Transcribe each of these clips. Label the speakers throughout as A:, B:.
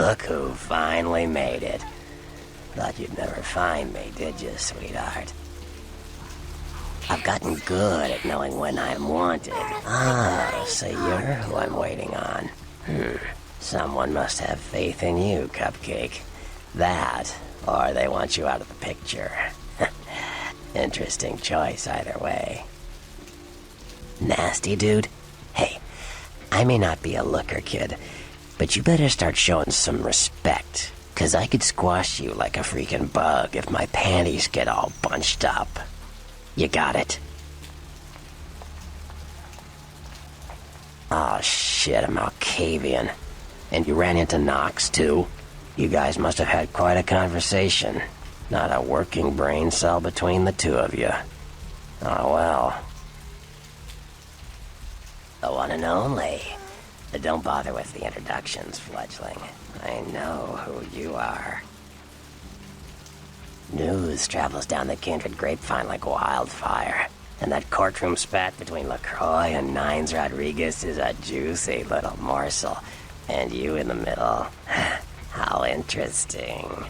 A: Look who finally made it. Thought you'd never find me, did you, sweetheart? I've gotten good at knowing when I'm wanted. Ah, so you're who I'm waiting on. Someone must have faith in you, Cupcake. That, or they want you out of the picture. Interesting choice either way. Nasty dude? Hey, I may not be a looker, kid, but you better start showing some respect, 'cause I could squash you like a freaking bug if my panties get all bunched up. You got it? Oh shit, I'm Alcavian. And you ran into Knox too? You guys must have had quite a conversation. Not a working brain cell between the two of you. Oh well. The one and only. Don't bother with the introductions, fledgling. I know who you are. News travels down the kindred grapevine like wildfire. And that courtroom spat between LaCroix and Nines Rodriguez is a juicy little morsel. And you in the middle. How interesting.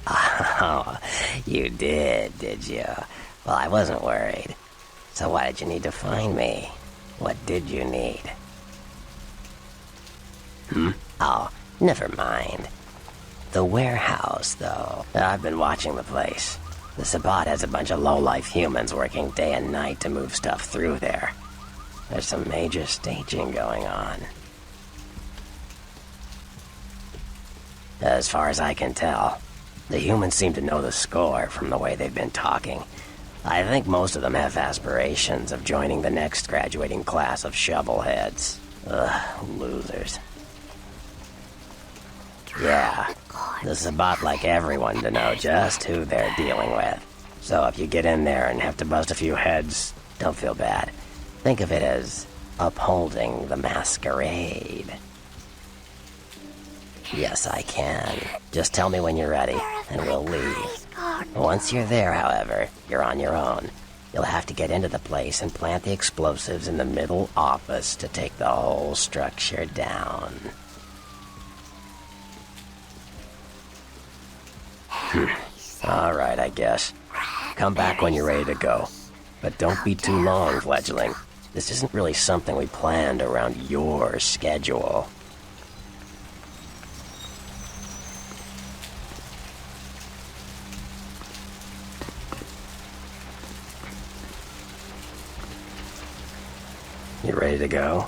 A: Oh, you did you? Well, I wasn't worried. So why did you need to find me? What did you need? Oh, never mind. The warehouse, though. I've been watching the place. The Sabbat has a bunch of low-life humans working day and night to move stuff through there. There's some major staging going on. As far as I can tell, the humans seem to know the score from the way they've been talking. I think most of them have aspirations of joining the next graduating class of shovelheads. Ugh, losers. Yeah, the Sabbat like everyone to know just who they're dealing with. So if you get in there and have to bust a few heads, don't feel bad. Think of it as upholding the Masquerade. Yes, I can. Just tell me when you're ready, and we'll leave. Once you're there, however, you're on your own. You'll have to get into the place and plant the explosives in the middle office to take the whole structure down. Alright, I guess. Come back when you're ready to go. But don't be too long, fledgling. This isn't really something we planned around your schedule. You ready to go?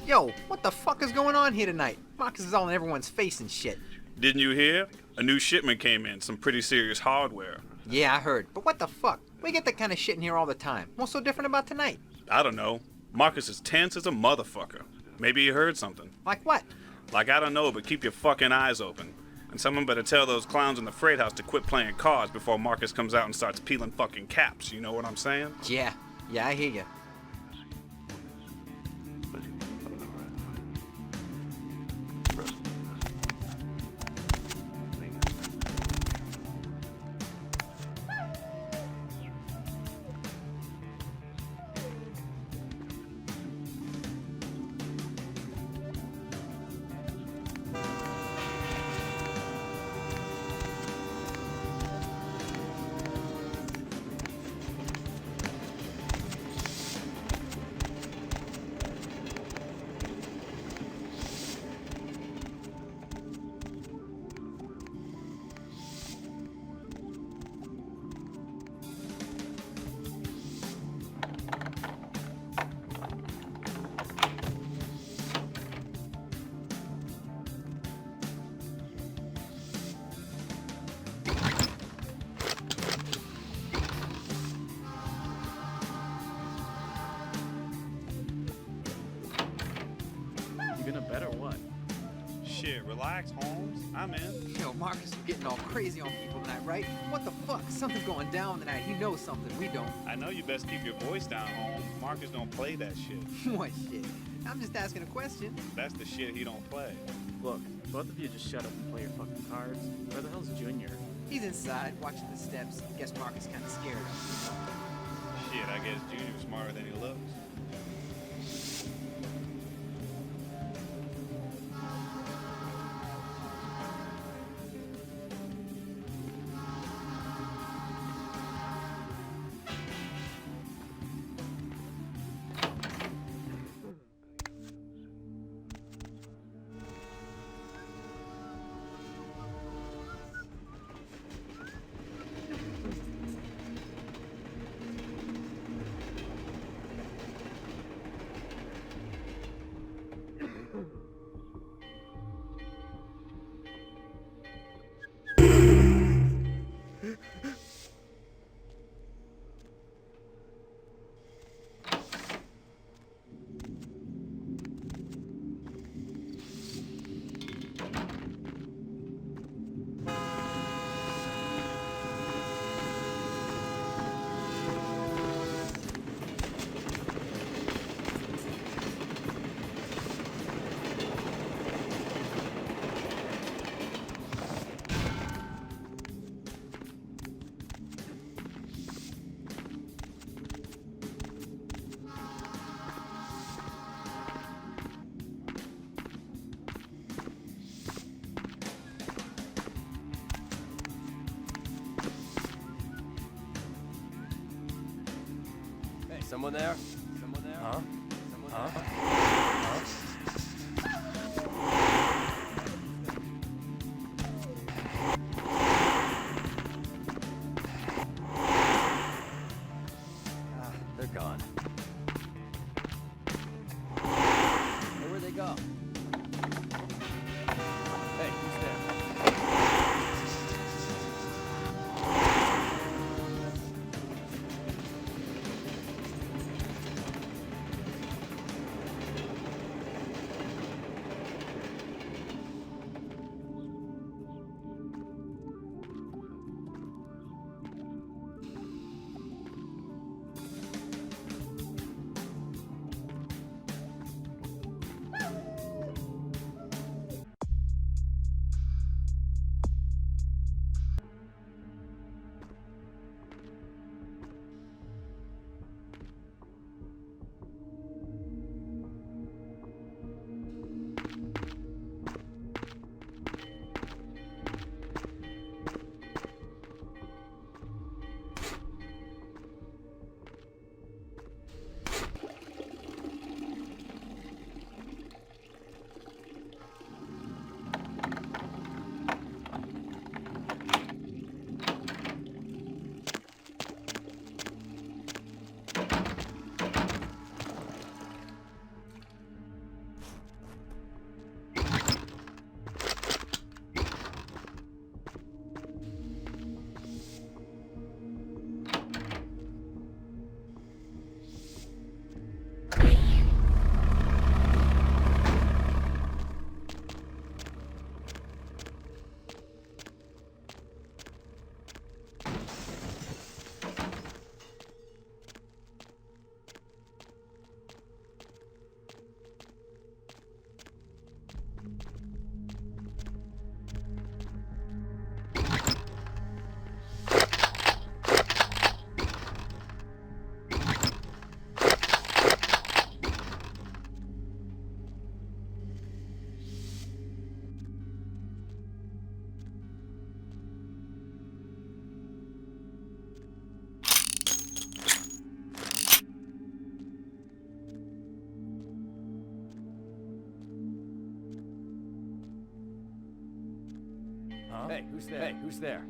B: Yo, what the fuck is going on here tonight? Marcus is all in everyone's face and shit.
C: Didn't you hear? A new shipment came in, some pretty serious hardware.
B: Yeah, I heard. But what the fuck? We get that kind of shit in here all the time. What's so different about tonight?
C: I don't know. Marcus is tense as a motherfucker. Maybe he heard something.
B: Like what?
C: Like, I don't know, but keep your fucking eyes open. And someone better tell those clowns in the freight house to quit playing cards before Marcus comes out and starts peeling fucking caps. You know what I'm saying?
B: Yeah, I hear ya.
D: You gonna bet or what?
C: Shit, relax, Holmes. I'm in.
B: Yo, Marcus, you're getting all crazy on people tonight, right? What the fuck? Something's going down tonight. He knows something we don't.
C: I know you best keep your voice down, Holmes. Marcus don't play that shit.
B: What shit? I'm just asking a question.
C: That's the shit he don't play.
D: Look, both of you just shut up and play your fucking cards. Where the hell's Junior?
B: He's inside, watching the steps. Guess Marcus kinda scared of him.
C: Shit, I guess Junior's smarter than he looks.
E: Someone there? Someone there? Huh? Someone there? They're gone. Hey, where'd they go? Hey, who's there? Huh? Hey, who's there? Hey, who's there?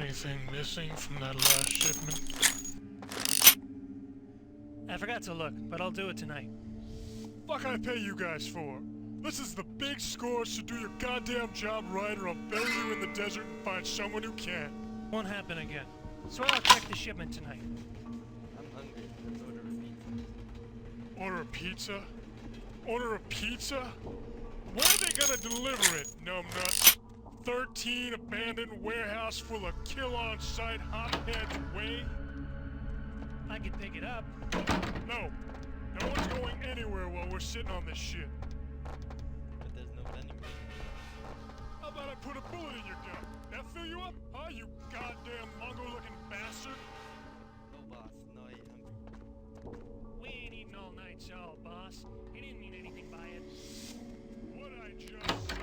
F: anything missing from that last shipment?
G: I forgot to look, but I'll do it tonight.
F: Fuck I pay you guys for? This is the big score, so do your goddamn job right or I'll bury you in the desert and find someone who can.
G: Won't happen again. So I'll check the shipment tonight.
E: I'm hungry. Let's order a pizza.
F: Order a pizza? Order a pizza? Where are they gonna deliver it, numbnuts? 13 abandoned warehouse full of kill-on-site hotheads way?
G: I could pick it up.
F: No. No one's going anywhere while we're sitting on this shit.
E: But there's no vending machine.
F: How about I put a bullet in your gun? That fill you up? Huh, you goddamn Mongo-looking bastard?
E: No, boss. No, I ain't hungry.
G: We ain't eating all night, so, boss. He didn't mean anything by it.
F: What'd I just say?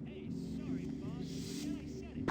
G: Hey, sorry, boss. Yeah, I said it.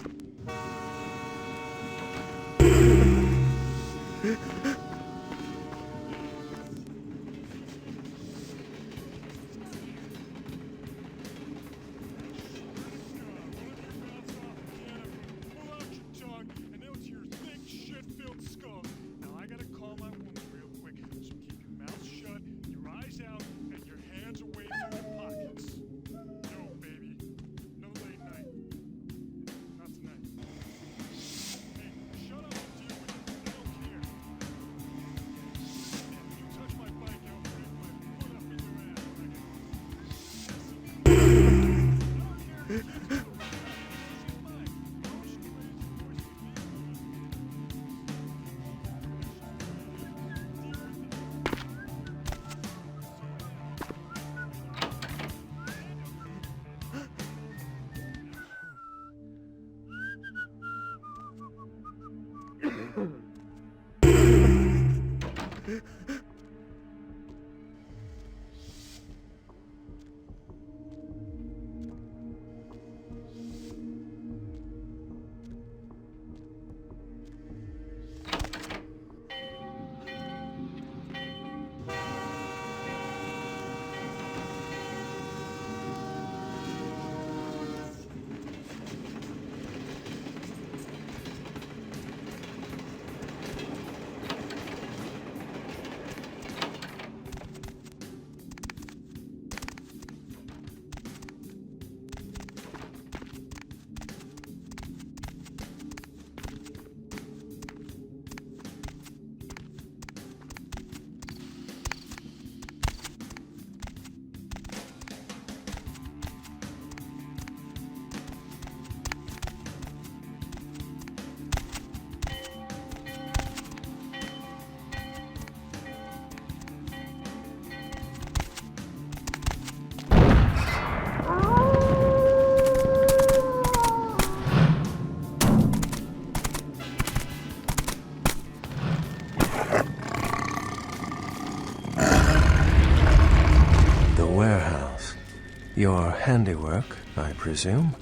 H: Your handiwork, I presume?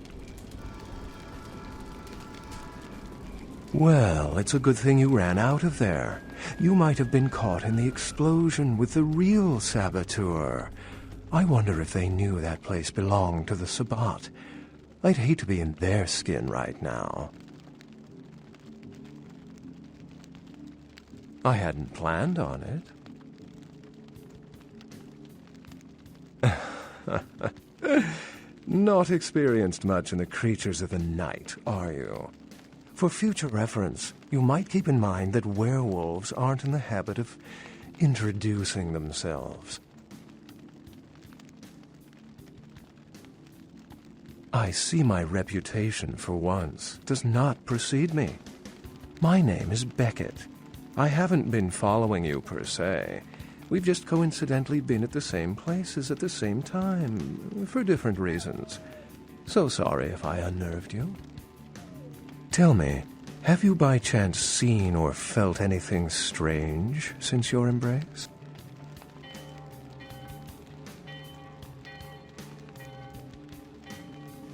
H: Well, it's a good thing you ran out of there. You might have been caught in the explosion with the real saboteur. I wonder if they knew that place belonged to the Sabbat. I'd hate to be in their skin right now. I hadn't planned on it. Not experienced much in the creatures of the night, are you? For future reference, you might keep in mind that werewolves aren't in the habit of introducing themselves. I see my reputation, for once, does not precede me. My name is Beckett. I haven't been following you per se. We've just coincidentally been at the same places at the same time, for different reasons. So sorry if I unnerved you. Tell me, have you by chance seen or felt anything strange since your embrace?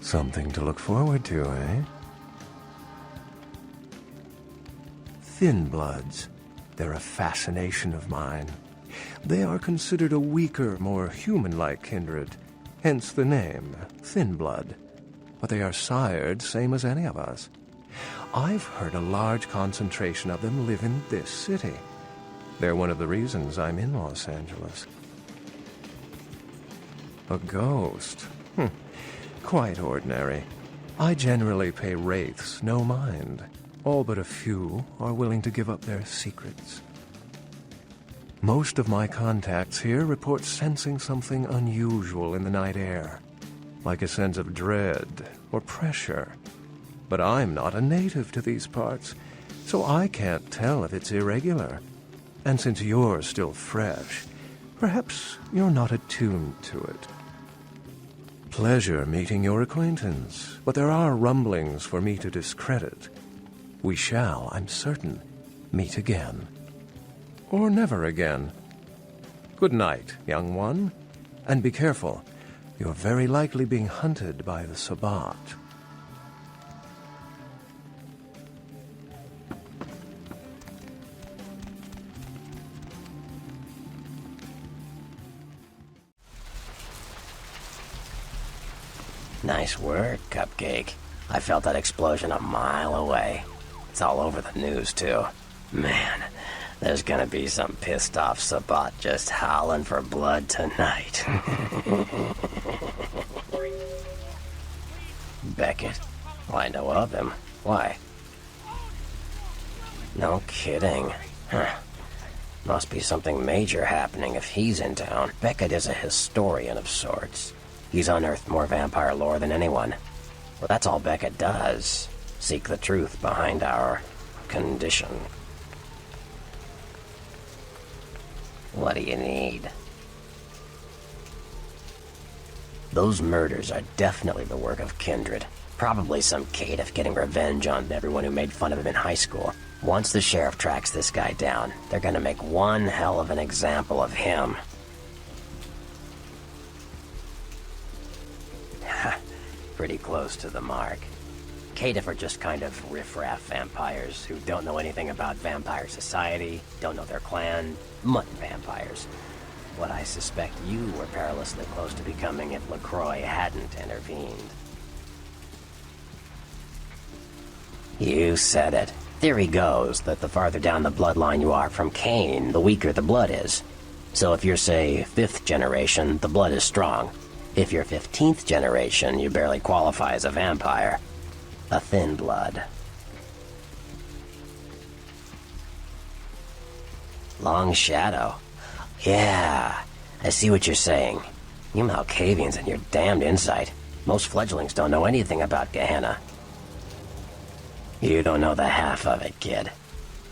H: Something to look forward to, eh? Thin bloods. They're a fascination of mine. They are considered a weaker, more human-like kindred, hence the name, Thin Blood. But they are sired same as any of us. I've heard a large concentration of them live in this city. They're one of the reasons I'm in Los Angeles. A ghost? Quite ordinary. I generally pay wraiths no mind. All but a few are willing to give up their secrets. Most of my contacts here report sensing something unusual in the night air, like a sense of dread or pressure. But I'm not a native to these parts, so I can't tell if it's irregular. And since you're still fresh, perhaps you're not attuned to it. Pleasure meeting your acquaintance, but there are rumblings for me to discredit. We shall, I'm certain, meet again. Or never again. Good night, young one. And be careful. You're very likely being hunted by the Sabbat.
A: Nice work, Cupcake. I felt that explosion a mile away. It's all over the news, too. Man, there's gonna be some pissed-off Sabbat just howling for blood tonight. Beckett? Well, I know of him. Why? No kidding. Huh. Must be something major happening if he's in town. Beckett is a historian of sorts. He's unearthed more vampire lore than anyone. Well, that's all Beckett does. Seek the truth behind our condition. What do you need? Those murders are definitely the work of kindred. Probably some caitiff getting revenge on everyone who made fun of him in high school. Once the sheriff tracks this guy down, they're gonna make one hell of an example of him. Pretty close to the mark. Caitiff are just kind of riffraff vampires who don't know anything about vampire society, don't know their clan, mutton vampires. What I suspect you were perilously close to becoming if LaCroix hadn't intervened. You said it. Theory goes that the farther down the bloodline you are from Cain, the weaker the blood is. So if you're, say, 5th generation, the blood is strong. If you're 15th generation, you barely qualify as a vampire. A thin blood. Long shadow. Yeah, I see what you're saying. You Malkavians and your damned insight. Most fledglings don't know anything about Gehenna. You don't know the half of it, kid.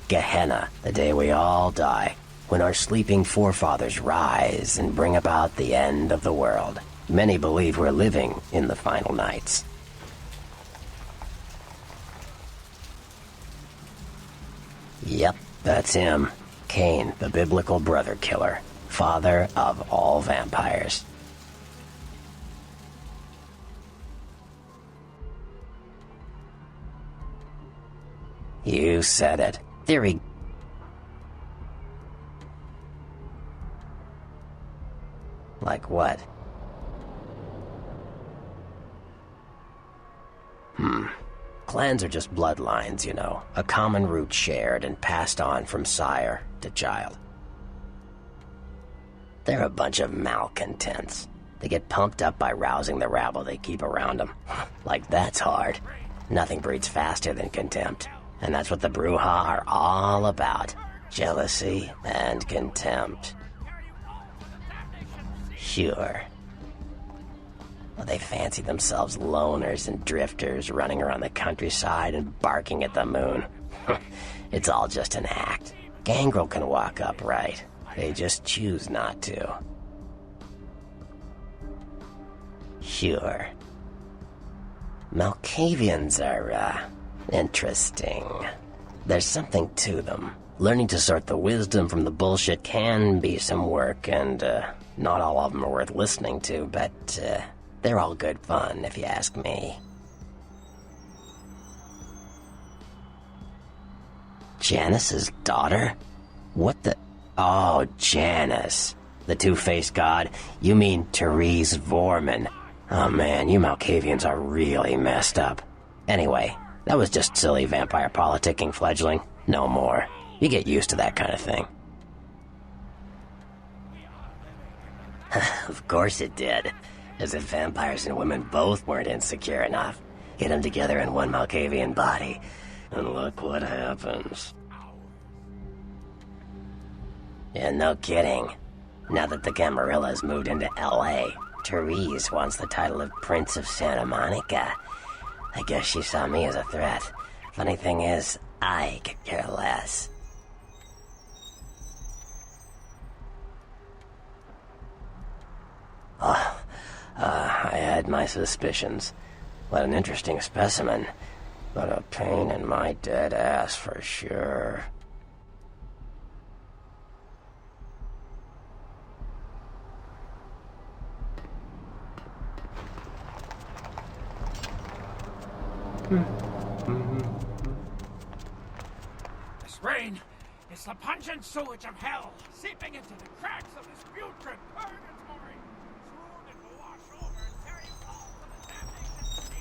A: Gehenna, the day we all die, when our sleeping forefathers rise and bring about the end of the world. Many believe we're living in the final nights. Yep, that's him. Cain, the biblical brother killer. Father of all vampires. You said it. Theory. Like what? Clans are just bloodlines, you know. A common root shared and passed on from sire to child. They're a bunch of malcontents. They get pumped up by rousing the rabble they keep around them. Like that's hard. Nothing breeds faster than contempt. And that's what the Bruja are all about. Jealousy and contempt. Sure. Well, they fancy themselves loners and drifters running around the countryside and barking at the moon. It's all just an act. Gangrel can walk upright. They just choose not to. Sure. Malkavians are, interesting. There's something to them. Learning to sort the wisdom from the bullshit can be some work, and, not all of them are worth listening to, but, they're all good fun, if you ask me. Janus's daughter? What the... Oh, Janus. The two-faced god? You mean Therese Vorman. Oh man, you Malkavians are really messed up. Anyway, That was just silly vampire politicking, fledgling. No more. You get used to that kind of thing. Of course it did. As if vampires and women both weren't insecure enough. Get them together in one Malkavian body, and look what happens. Yeah, no kidding. Now that the Camarillas moved into L.A., Therese wants the title of Prince of Santa Monica. I guess she saw me as a threat. Funny thing is, I could care less. I had my suspicions. What an interesting specimen. But a pain in my dead ass for sure.
G: This rain is the pungent sewage of hell, seeping into the cracks of this putrid purgatory. Soon it will wash over and carry you all to the damnation sea.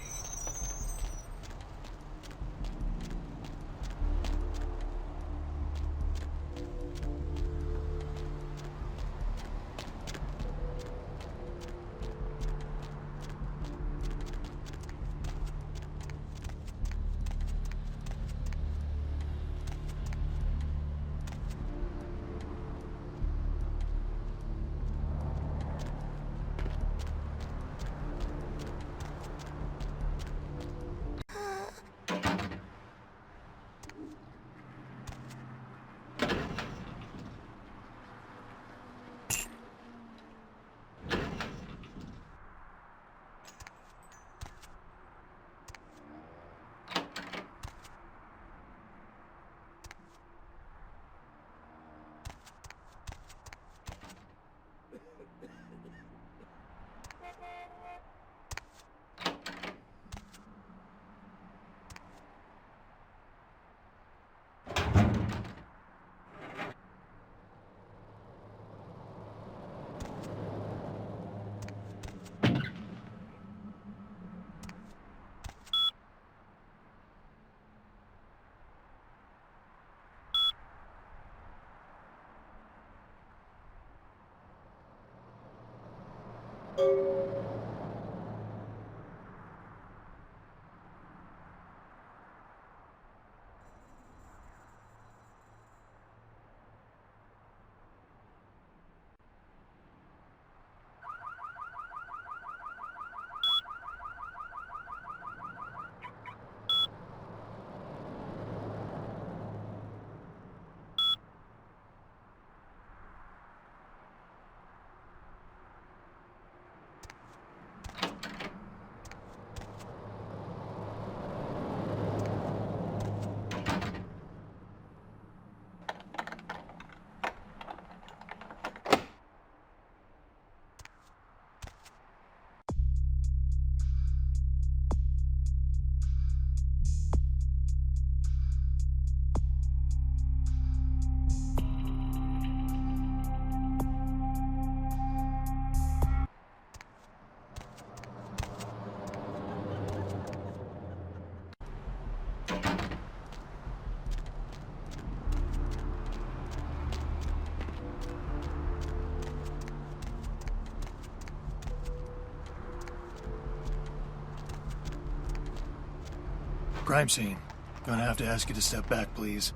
I: Crime scene. Gonna have to ask you to step back, please.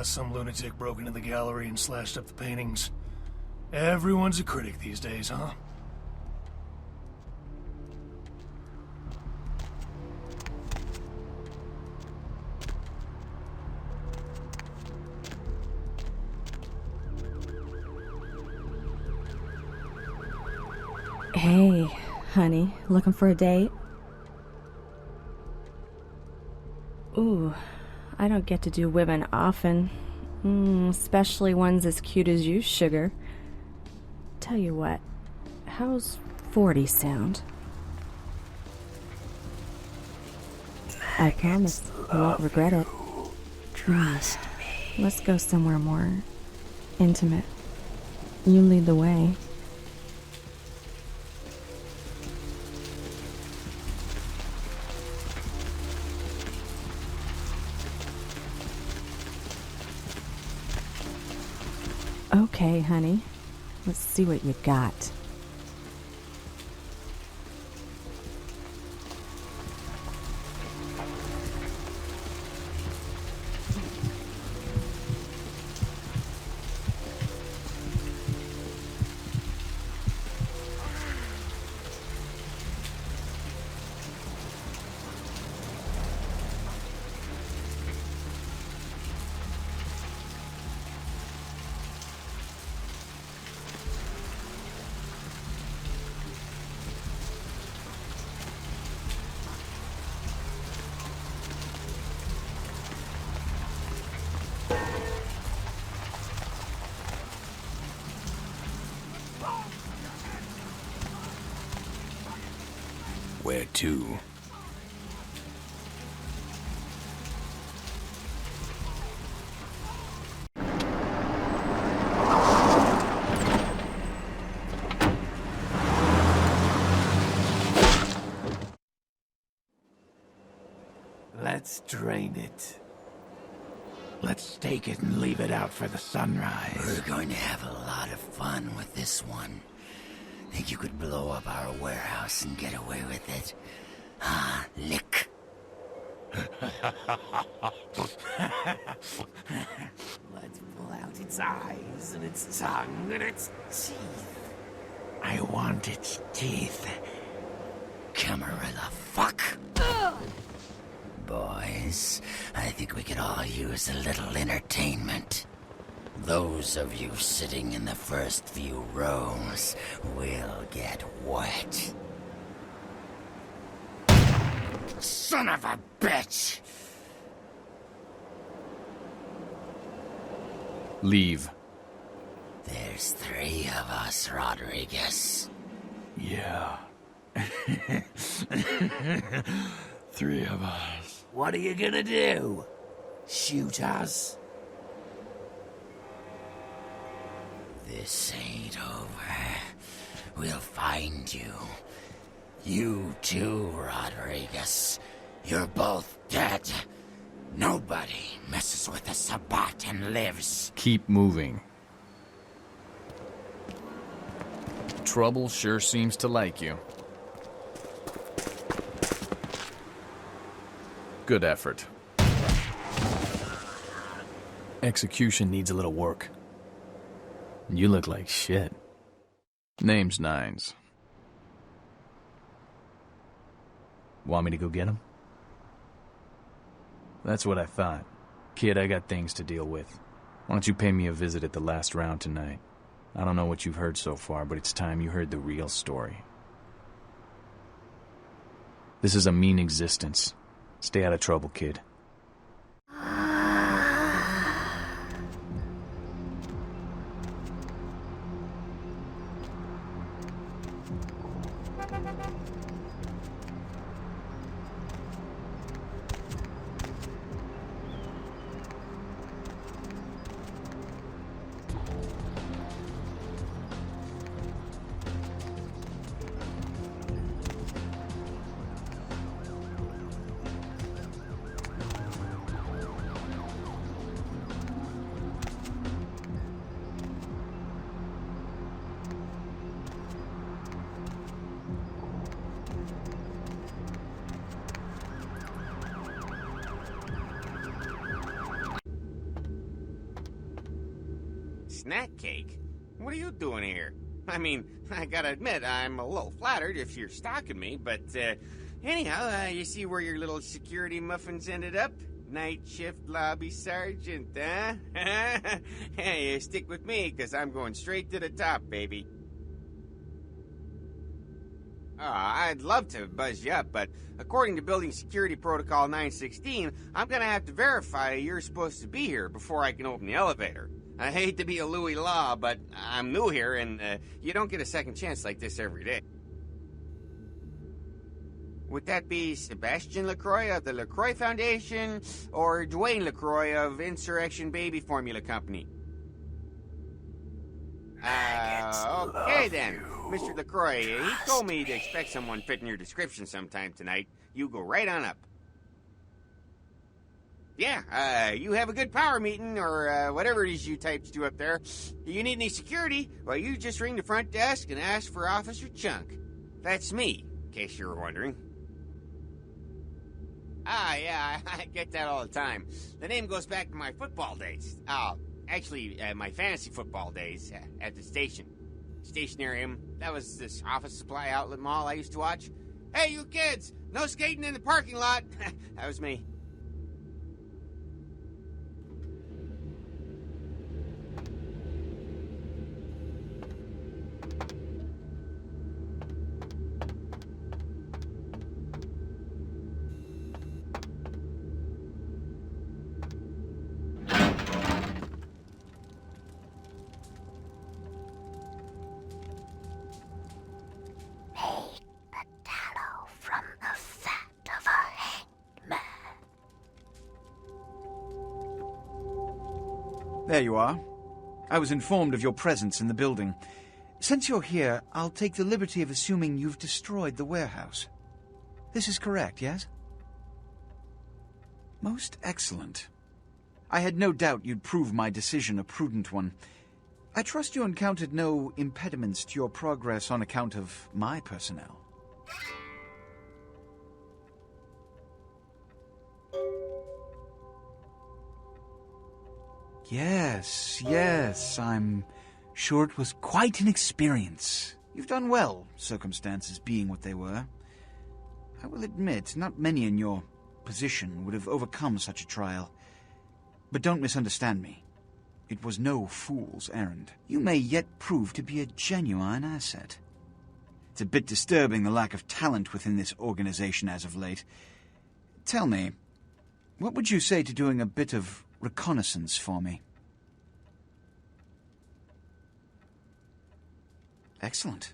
I: Some lunatic broke into the gallery and slashed up the paintings. Everyone's a critic these days, huh?
J: Hey, honey, looking for a date? Ooh, I don't get to do women often. Especially ones as cute as you, sugar. Tell you what, how's 40 sound? I promise you won't regret it. Trust me. Let's go somewhere more intimate. You lead the way. Okay, honey. Let's see what you got.
I: Where to?
G: Let's drain it. Let's take it and leave it out for the sunrise.
A: We're going to have a lot of fun with this one. Think you could blow up our warehouse and get away with it? Ah, lick.
G: Let's pull out its eyes and its tongue and its teeth. I want its teeth.
A: Camarilla fuck. Boys, I think we could all use a little entertainment. Those of you sitting in the first few rows will get wet. Son of a bitch!
E: Leave.
A: There's 3 of us, Rodriguez.
G: Yeah. 3 of us. What are you gonna do? Shoot us?
A: This ain't over. We'll find you. You too, Rodriguez. You're both dead. Nobody messes with a Sabbat and lives.
E: Keep moving. Trouble sure seems to like you. Good effort. Execution needs a little work. You look like shit. Name's Nines. Want me to go get him? That's what I thought. Kid, I got things to deal with. Why don't you pay me a visit at the last round tonight? I don't know what you've heard so far, but it's time you heard the real story. This is a mean existence. Stay out of trouble, kid.
K: Snack cake? What are you doing here? I mean, I gotta admit, I'm a little flattered if you're stalking me, but, anyhow, you see where your little security muffins ended up? Night shift lobby sergeant, huh? Hey, stick with me, because I'm going straight to the top, baby. I'd love to buzz you up, but according to Building Security Protocol 916, I'm gonna have to verify you're supposed to be here before I can open the elevator. I hate to be a Louis Law, but I'm new here, and you don't get a second chance like this every day. Would that be Sebastian LaCroix of the LaCroix Foundation, or Dwayne LaCroix of Insurrection Baby Formula Company? Okay then, Mr. LaCroix, he told me to expect someone fitting your description sometime tonight. You go right on up. Yeah, you have a good power meeting, or whatever it is you types do up there. You need any security? Well, you just ring the front desk and ask for Officer Chunk. That's me, in case you were wondering. Ah, yeah, I get that all the time. The name goes back to my football days. Actually, my fantasy football days at the station. Stationarium. That was this office supply outlet mall I used to watch. Hey, you kids! No skating in the parking lot! That was me.
L: There you are. I was informed of your presence in the building. Since you're here, I'll take the liberty of assuming you've destroyed the warehouse. This is correct, yes? Most excellent. I had no doubt you'd prove my decision a prudent one. I trust you encountered no impediments to your progress on account of my personnel. Yes, I'm sure it was quite an experience. You've done well, circumstances being what they were. I will admit, not many in your position would have overcome such a trial. But don't misunderstand me. It was no fool's errand. You may yet prove to be a genuine asset. It's a bit disturbing the lack of talent within this organization as of late. Tell me, what would you say to doing a bit of reconnaissance for me? Excellent.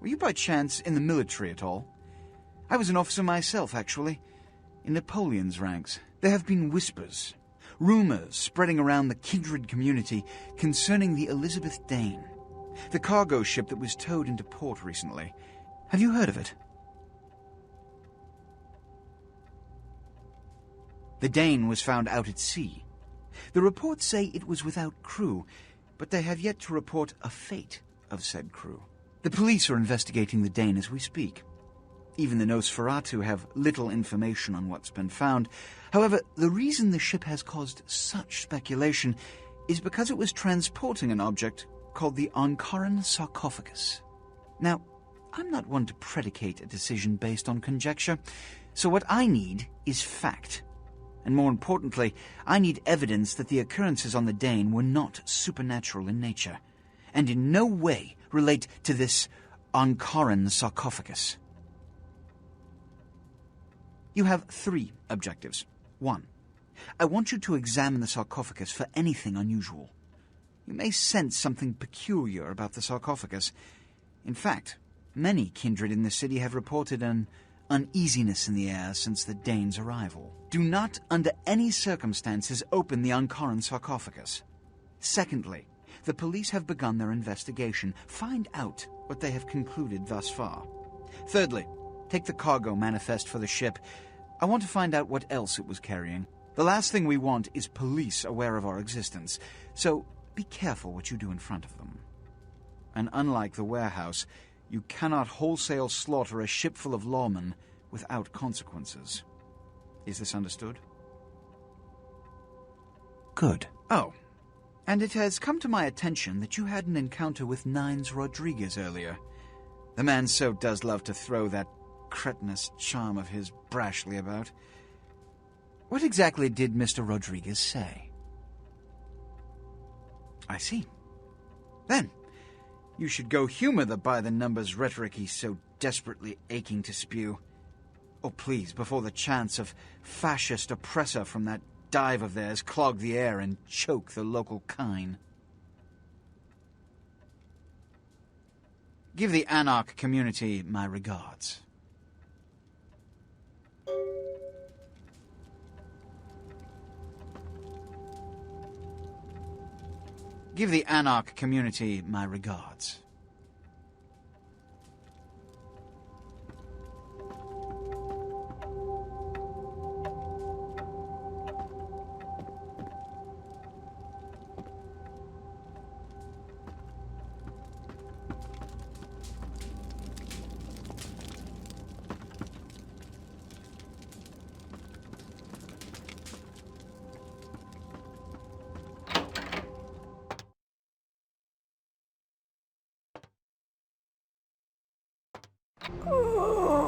L: Were you by chance in the military at all? I was an officer myself, actually, in Napoleon's ranks. There have been whispers, rumors spreading around the kindred community concerning the Elizabeth Dane, the cargo ship that was towed into port recently. Have you heard of it? The Dane was found out at sea. The reports say it was without crew, but they have yet to report a fate of said crew. The police are investigating the Dane as we speak. Even the Nosferatu have little information on what's been found. However, the reason the ship has caused such speculation is because it was transporting an object called the Ankaran sarcophagus. Now, I'm not one to predicate a decision based on conjecture, so what I need is fact. And more importantly, I need evidence that the occurrences on the Dane were not supernatural in nature, and in no way relate to this Ankaran sarcophagus. You have 3 objectives. 1. I want you to examine the sarcophagus for anything unusual. You may sense something peculiar about the sarcophagus. In fact, many kindred in the city have reported an uneasiness in the air since the Dane's arrival. Do not, under any circumstances, open the Ankaran sarcophagus. Secondly, the police have begun their investigation. Find out what they have concluded thus far. Thirdly, take the cargo manifest for the ship. I want to find out what else it was carrying. The last thing we want is police aware of our existence, so be careful what you do in front of them. And unlike the warehouse, you cannot wholesale slaughter a ship full of lawmen without consequences. Is this understood? Good. Oh, and it has come to my attention that you had an encounter with Nines Rodriguez earlier. The man so does love to throw that cretinous charm of his brashly about. What exactly did Mr. Rodriguez say? I see. Then, you should go humor the by-the-numbers rhetoric he's so desperately aching to spew. Oh, please, before the chance of fascist oppressor from that dive of theirs clog the air and choke the local kine. Give the Anarch community my regards. Give the Anarch community my regards.
J: Oh.